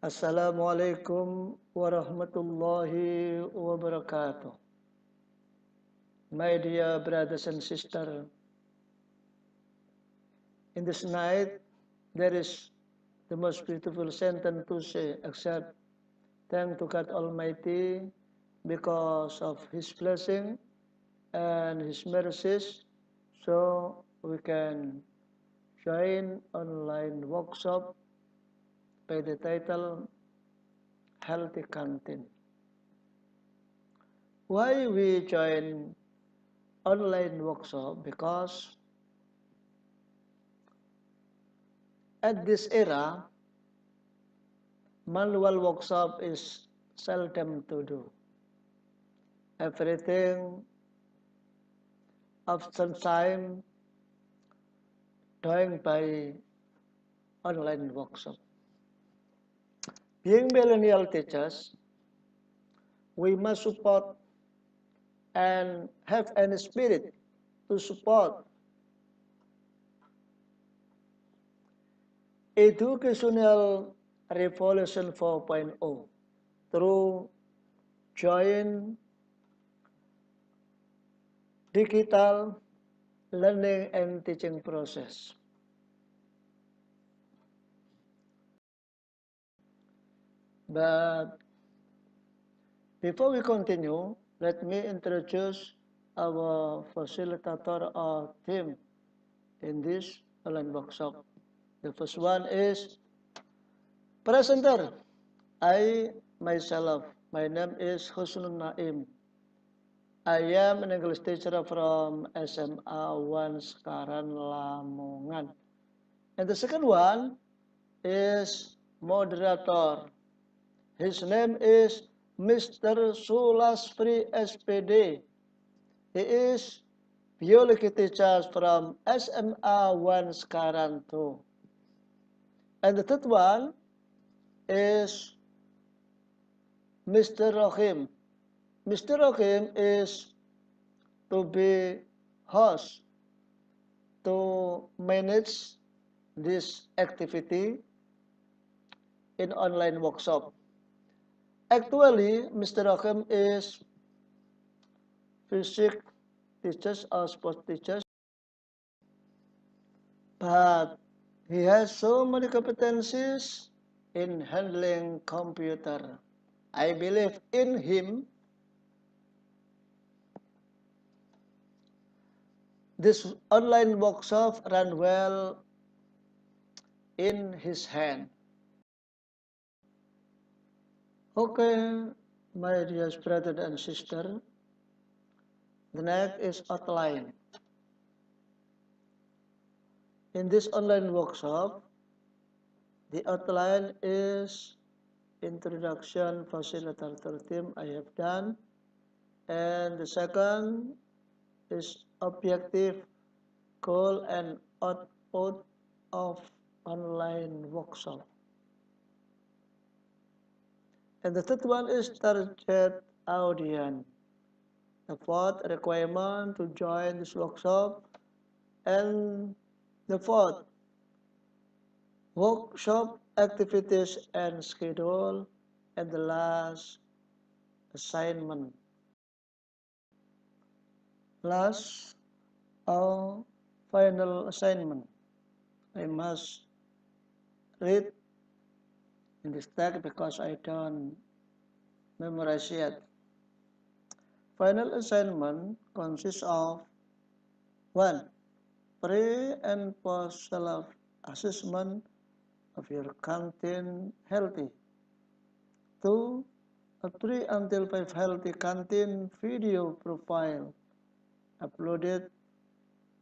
Assalamualaikum warahmatullahi wabarakatuh. My dear brothers and sisters, in this night there is the most beautiful sentence to say except thank to God Almighty because of His blessing and His mercies, so we can join online workshop by the title Healthy Canteen. Why we join online workshop? Because at this era, manual workshop is seldom to do. Everything of some time doing by online workshop. Being millennial teachers, we must support and have any spirit to support educational revolution 4.0 through joint digital learning and teaching process. But before we continue, let me introduce our facilitator or team in this online workshop. The first one is presenter. I myself, my name is Husnun. I am an English teacher from SMA 1 Sekaran Lamongan. And the second one is moderator. His name is Mr. Sulasfri SPD. He is biology teacher from SMA 1 Sekaran 2. And the third one is Mr. Rohim. Mr. Rohim is to be host to manage this activity in online workshop. Actually, Mr. Rohim is physics teachers or sports teachers, but he has so many competencies in handling computer. I believe in him. This online workshop ran well in his hand. Okay, my dear brother and sister, the next is outline. In this online workshop, the outline is introduction, facilitator team I have done, and the second is objective, goal, and output of online workshop. And the third one is target audience. The fourth requirement to join this workshop, and the fourth workshop activities and schedule, and the last assignment. Last or final assignment. I must read in this text because I don't memorize yet. Final assignment consists of 1. Pre and post self-assessment of your canteen healthy. 2. A 3 until 5 healthy canteen video profile uploaded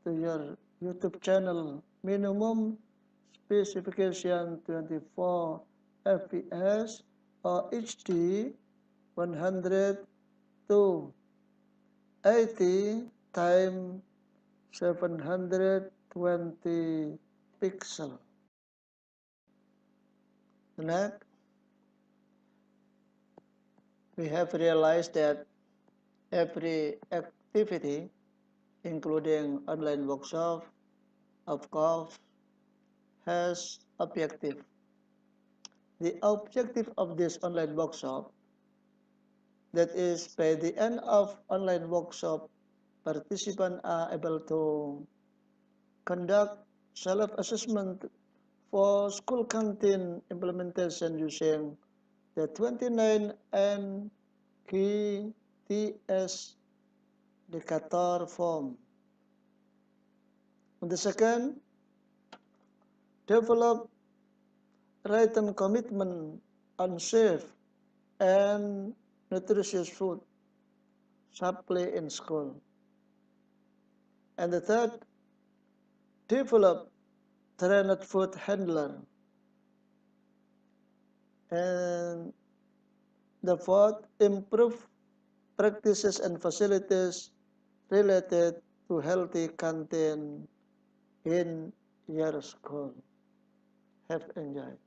to your YouTube channel. Minimum specification 24 fps or HD 100 to 80 times 720 pixel. Next, we have realized that every activity, including online workshop, of course, has objective. The objective of this online workshop, that is, by the end of online workshop, participants are able to conduct self-assessment for school canteen implementation using the 29 NQTS Decatur form. And the second, develop written commitment on safe and nutritious food supply in school. And the third, develop trained food handler. And the fourth, improve practices and facilities related to healthy canteen in your school. Have enjoyed.